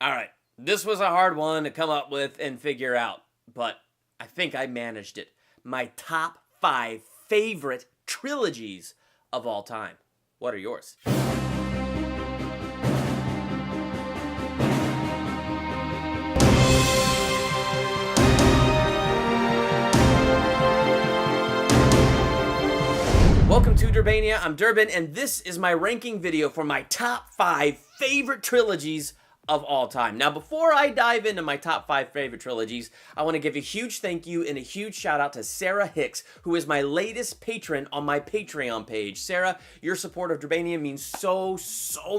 All right, this was a hard one to come up with and figure out, but I think I managed it. My top 5 favorite trilogies of all time. What are yours? Welcome to Durbania. I'm Durbin, and this is my ranking video for my top 5 favorite trilogies of all time. Now, before I dive into my top 5 favorite trilogies, I want to give a huge thank you and a huge shout out to Sarah Hicks, who is my latest patron on my Patreon page. Sarah, your support of Durbania means so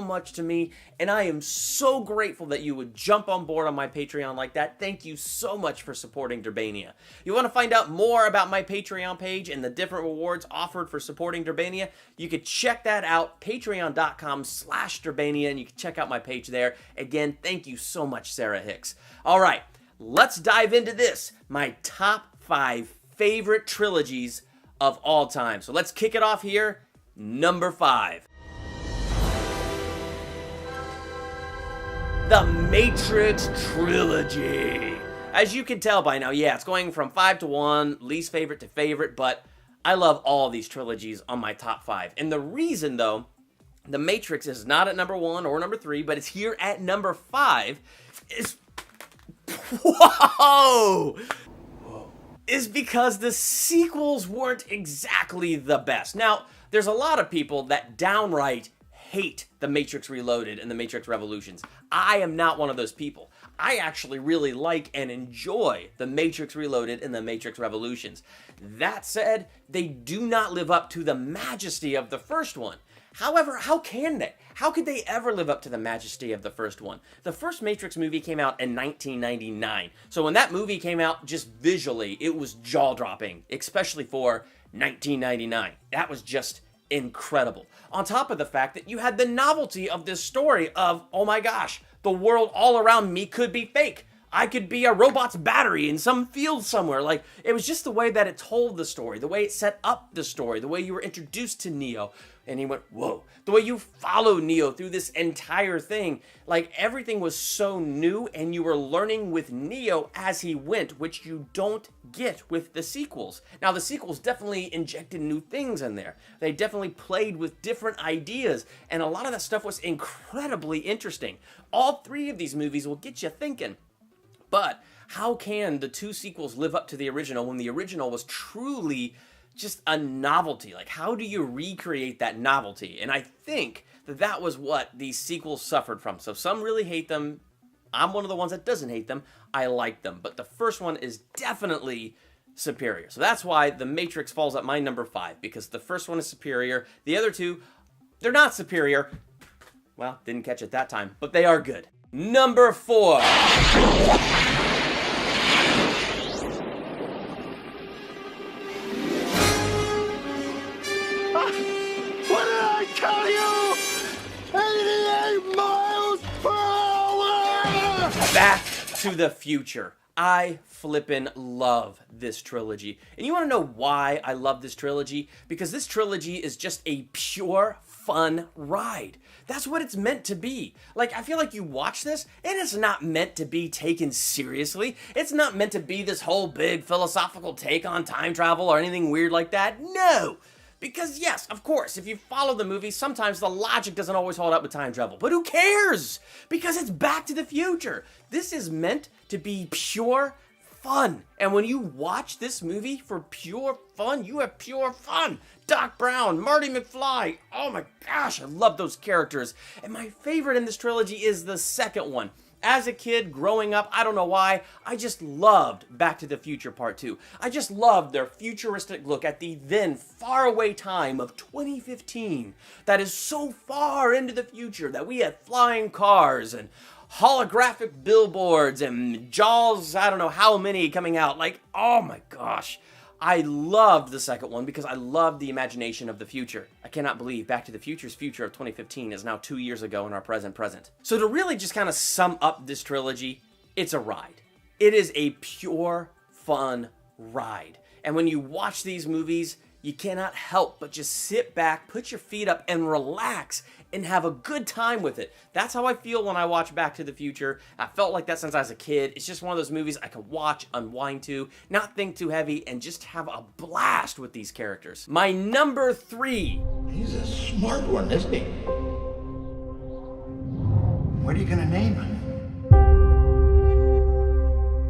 much to me, and I am so grateful that you would jump on board on my Patreon like that. Thank you so much for supporting Durbania. You want to find out more about my Patreon page and the different rewards offered for supporting Durbania? You can check that out, patreon.com/Durbania, and you can check out my page there. Again, thank you so much, Sarah Hicks. All right, let's dive into this. My top 5 favorite trilogies of all time. So let's kick it off here. Number 5. The Matrix Trilogy. As you can tell by now, yeah, it's going from 5 to 1, least favorite to favorite, but I love all these trilogies on my top 5. And the reason, though, The Matrix is not at number 1 or number 3, but it's here at number 5, is... Whoa! Is because the sequels weren't exactly the best. Now, there's a lot of people that downright hate The Matrix Reloaded and The Matrix Revolutions. I am not one of those people. I actually really like and enjoy The Matrix Reloaded and The Matrix Revolutions. That said, they do not live up to the majesty of the first one. However, how can they? How could they ever live up to the majesty of the first one? The first Matrix movie came out in 1999. So when that movie came out, just visually, it was jaw-dropping, especially for 1999. That was just incredible. On top of the fact that you had the novelty of this story of, oh my gosh, the world all around me could be fake. I could be a robot's battery in some field somewhere. Like, it was just the way that it told the story, the way it set up the story, the way you were introduced to Neo, and he went, whoa. The way you follow Neo through this entire thing, like, everything was so new, and you were learning with Neo as he went, which you don't get with the sequels. Now, the sequels definitely injected new things in there. They definitely played with different ideas, and a lot of that stuff was incredibly interesting. All 3 of these movies will get you thinking. But how can the 2 sequels live up to the original when the original was truly just a novelty? Like, how do you recreate that novelty? And I think that that was what these sequels suffered from. So some really hate them. I'm one of the ones that doesn't hate them. I like them. But the first one is definitely superior. So that's why The Matrix falls at my number 5, because the first one is superior. The other 2, they're not superior. Well, didn't catch it that time, but they are good. Number 4. What did I tell you? 88 miles per hour! Back to the Future. I flippin' love this trilogy. And you want to know why I love this trilogy? Because this trilogy is just a pure fun ride. That's what it's meant to be. Like, I feel like you watch this, and it's not meant to be taken seriously. It's not meant to be this whole big philosophical take on time travel or anything weird like that. No! Because yes, of course, if you follow the movie, sometimes the logic doesn't always hold up with time travel. But who cares? Because it's Back to the Future. This is meant to be pure fun. And when you watch this movie for pure fun, you have pure fun. Doc Brown, Marty McFly. Oh my gosh, I love those characters. And my favorite in this trilogy is the second one. As a kid, growing up, I don't know why, I just loved Back to the Future Part 2. I just loved their futuristic look at the then faraway time of 2015. That is so far into the future that we had flying cars and holographic billboards and Jaws, I don't know how many coming out. Like, oh my gosh. I loved the second one because I loved the imagination of the future. I cannot believe Back to the Future's future of 2015 is now 2 years ago in our present. So to really just kind of sum up this trilogy, it's a ride. It is a pure fun ride. And when you watch these movies, you cannot help but just sit back, put your feet up, and relax and have a good time with it. That's how I feel when I watch Back to the Future. I felt like that since I was a kid. It's just one of those movies I can watch, unwind to, not think too heavy, and just have a blast with these characters. My number 3. He's a smart one, isn't he? What are you gonna name him?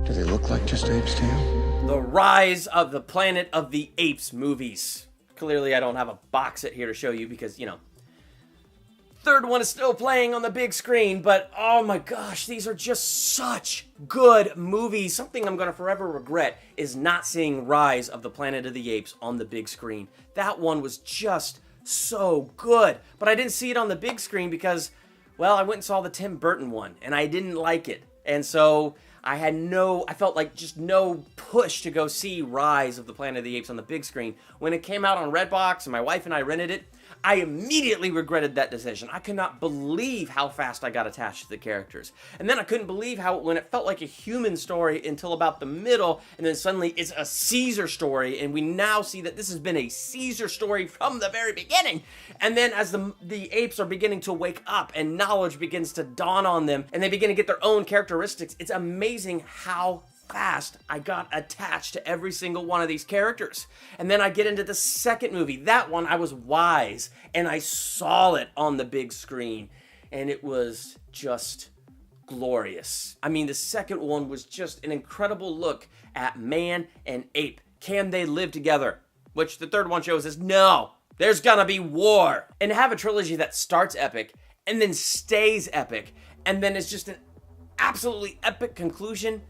Do they look like just apes to you? The Rise of the Planet of the Apes movies. Clearly, I don't have a box set here to show you because, third one is still playing on the big screen, but oh my gosh, these are just such good movies. Something I'm going to forever regret is not seeing Rise of the Planet of the Apes on the big screen. That one was just so good, but I didn't see it on the big screen because, well, I went and saw the Tim Burton one, and I didn't like it. And so I felt like just no push to go see Rise of the Planet of the Apes on the big screen. When it came out on Redbox and my wife and I rented it, I immediately regretted that decision. I could not believe how fast I got attached to the characters. And then I couldn't believe how when it felt like a human story until about the middle, and then suddenly it's a Caesar story, and we now see that this has been a Caesar story from the very beginning. And then as the apes are beginning to wake up and knowledge begins to dawn on them, and they begin to get their own characteristics, it's amazing how fast I got attached to every single one of these characters. And then I get into the second movie. That one I was wise and I saw it on the big screen and it was just glorious. I mean, the second one was just an incredible look at man and ape. Can they live together? Which the third one shows us no, there's gonna be war. And to have a trilogy that starts epic and then stays epic and then is just an absolutely epic conclusion,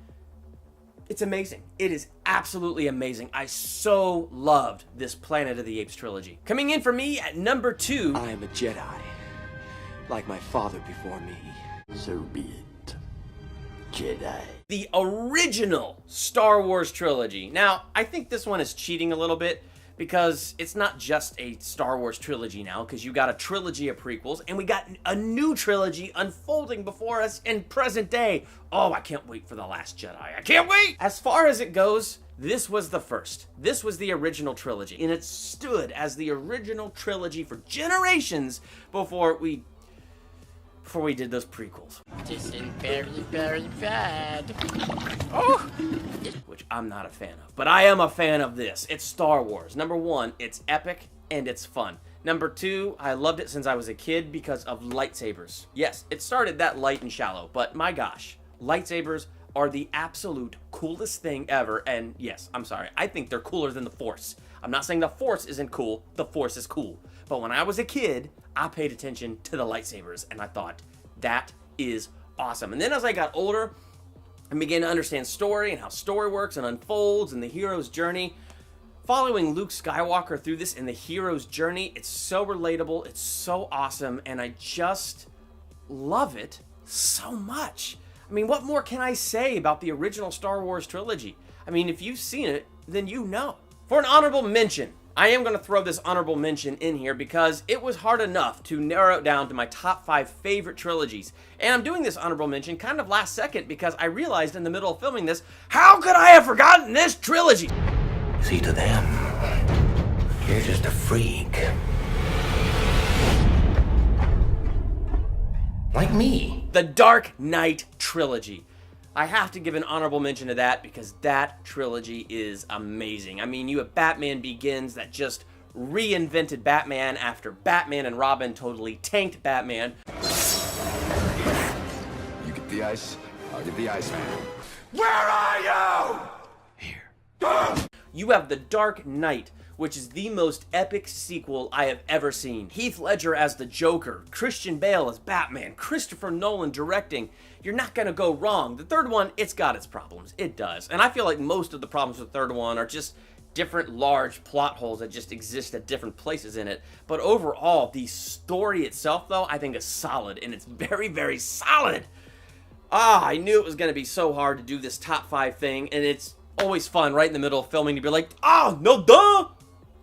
it's amazing. It is absolutely amazing. I so loved this Planet of the Apes trilogy. Coming in for me at number 2. I am a Jedi, like my father before me. So be it, Jedi. The original Star Wars trilogy. Now, I think this one is cheating a little bit because it's not just a Star Wars trilogy now, because you got a trilogy of prequels, and we got a new trilogy unfolding before us in present day. Oh, I can't wait for The Last Jedi. I can't wait! As far as it goes, this was the first. This was the original trilogy, and it stood as the original trilogy for generations before we did those prequels. This is very, very bad. Oh! Which I'm not a fan of. But I am a fan of this. It's Star Wars. Number 1, it's epic and it's fun. Number 2, I loved it since I was a kid because of lightsabers. Yes, it started that light and shallow, but my gosh, lightsabers are the absolute coolest thing ever. And yes, I'm sorry, I think they're cooler than the Force. I'm not saying the Force isn't cool, the Force is cool. But when I was a kid, I paid attention to the lightsabers and I thought, that is awesome. And then as I got older and began to understand story and how story works and unfolds and the hero's journey, following Luke Skywalker through this and the hero's journey, it's so relatable, it's so awesome, and I just love it so much. I mean, what more can I say about the original Star Wars trilogy? I mean, if you've seen it, then you know. For an honorable mention, I am going to throw this honorable mention in here because it was hard enough to narrow it down to my top 5 favorite trilogies. And I'm doing this honorable mention kind of last second because I realized in the middle of filming this, how could I have forgotten this trilogy? See, to them, you're just a freak. Like me. The Dark Knight trilogy. I have to give an honorable mention to that because that trilogy is amazing. I mean, you have Batman Begins that just reinvented Batman after Batman and Robin totally tanked Batman. You get the ice, I'll get the ice man. Where are you? Here. You have The Dark Knight, which is the most epic sequel I have ever seen. Heath Ledger as the Joker, Christian Bale as Batman, Christopher Nolan directing. You're not gonna go wrong. The third one, it's got its problems. It does. And I feel like most of the problems with the third one are just different large plot holes that just exist at different places in it. But overall, the story itself, though, I think is solid, and it's very, very solid. I knew it was gonna be so hard to do this top 5 thing, and it's always fun right in the middle of filming to be like, no duh!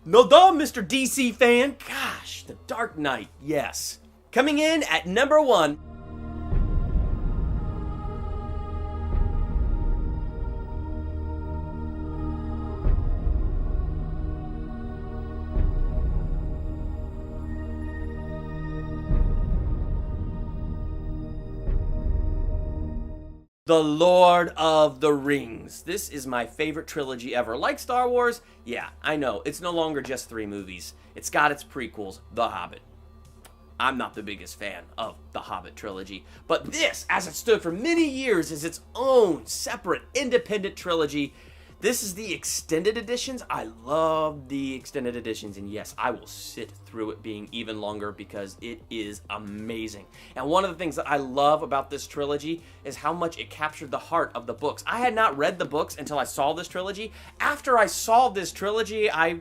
No duh, Mr. DC fan. Gosh, The Dark Knight, yes. Coming in at number 1. The Lord of the Rings. This is my favorite trilogy ever. Like Star Wars, yeah, I know, it's no longer just 3 movies. It's got its prequels, The Hobbit. I'm not the biggest fan of the Hobbit trilogy, but this, as it stood for many years, is its own separate, independent trilogy. This is the extended editions. I love the extended editions, and yes, I will sit through it being even longer because it is amazing. And one of the things that I love about this trilogy is how much it captured the heart of the books. I had not read the books until I saw this trilogy. After I saw this trilogy, I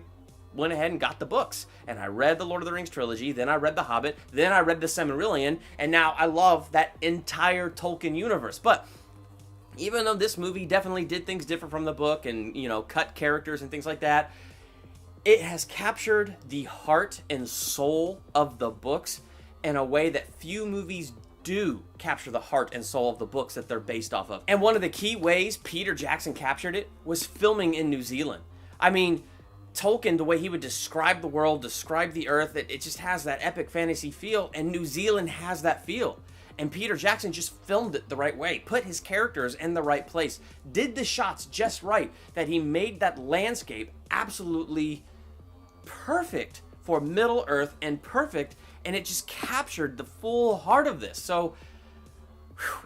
went ahead and got the books, and I read the Lord of the Rings trilogy, then I read the Hobbit, then I read the Silmarillion, and now I love that entire Tolkien universe. But even though this movie definitely did things different from the book and, you know, cut characters and things like that, it has captured the heart and soul of the books in a way that few movies do capture the heart and soul of the books that they're based off of. And one of the key ways Peter Jackson captured it was filming in New Zealand. I mean, Tolkien, the way he would describe the world, describe the earth, it just has that epic fantasy feel, and New Zealand has that feel. And Peter Jackson just filmed it the right way, put his characters in the right place, did the shots just right, that he made that landscape absolutely perfect for Middle Earth and perfect, and it just captured the full heart of this. So,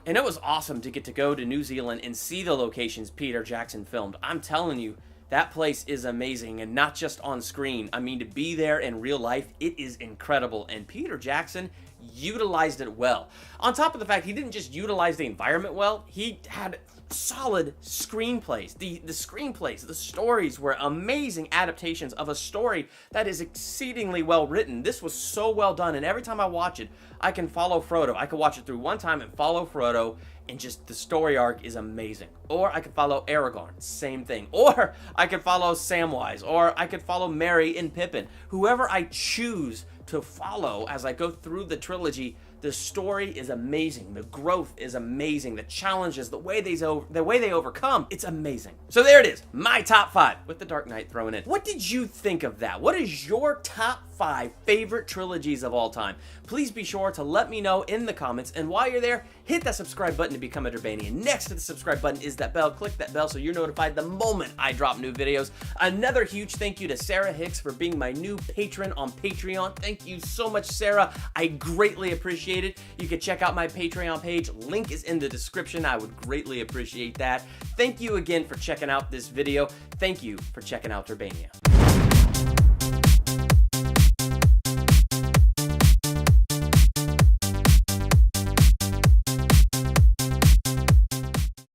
and it was awesome to get to go to New Zealand and see the locations Peter Jackson filmed. I'm telling you, that place is amazing, and not just on screen. I mean, to be there in real life, it is incredible, and Peter Jackson utilized it well. On top of the fact he didn't just utilize the environment well, he had solid screenplays. The screenplays, the stories were amazing adaptations of a story that is exceedingly well written. This was so well done, and every time I watch it, I can follow Frodo. I can watch it through one time and follow Frodo, and just the story arc is amazing. Or I could follow Aragorn, same thing. Or I could follow Samwise, or I could follow Merry and Pippin. Whoever I choose to follow as I go through the trilogy, the story is amazing. The growth is amazing. The challenges, the way they overcome, it's amazing. So there it is, my top 5 with the Dark Knight thrown in. What did you think of that? What is your top 5 favorite trilogies of all time? Please be sure to let me know in the comments, and while you're there, hit that subscribe button to become a Durbanian. Next to the subscribe button is that bell. Click that bell so you're notified the moment I drop new videos. Another huge thank you to Sarah Hicks for being my new patron on Patreon. Thank you so much, Sarah. I greatly appreciate it. You can check out my Patreon page. Link is in the description. I would greatly appreciate that. Thank you again for checking out this video. Thank you for checking out Durbania.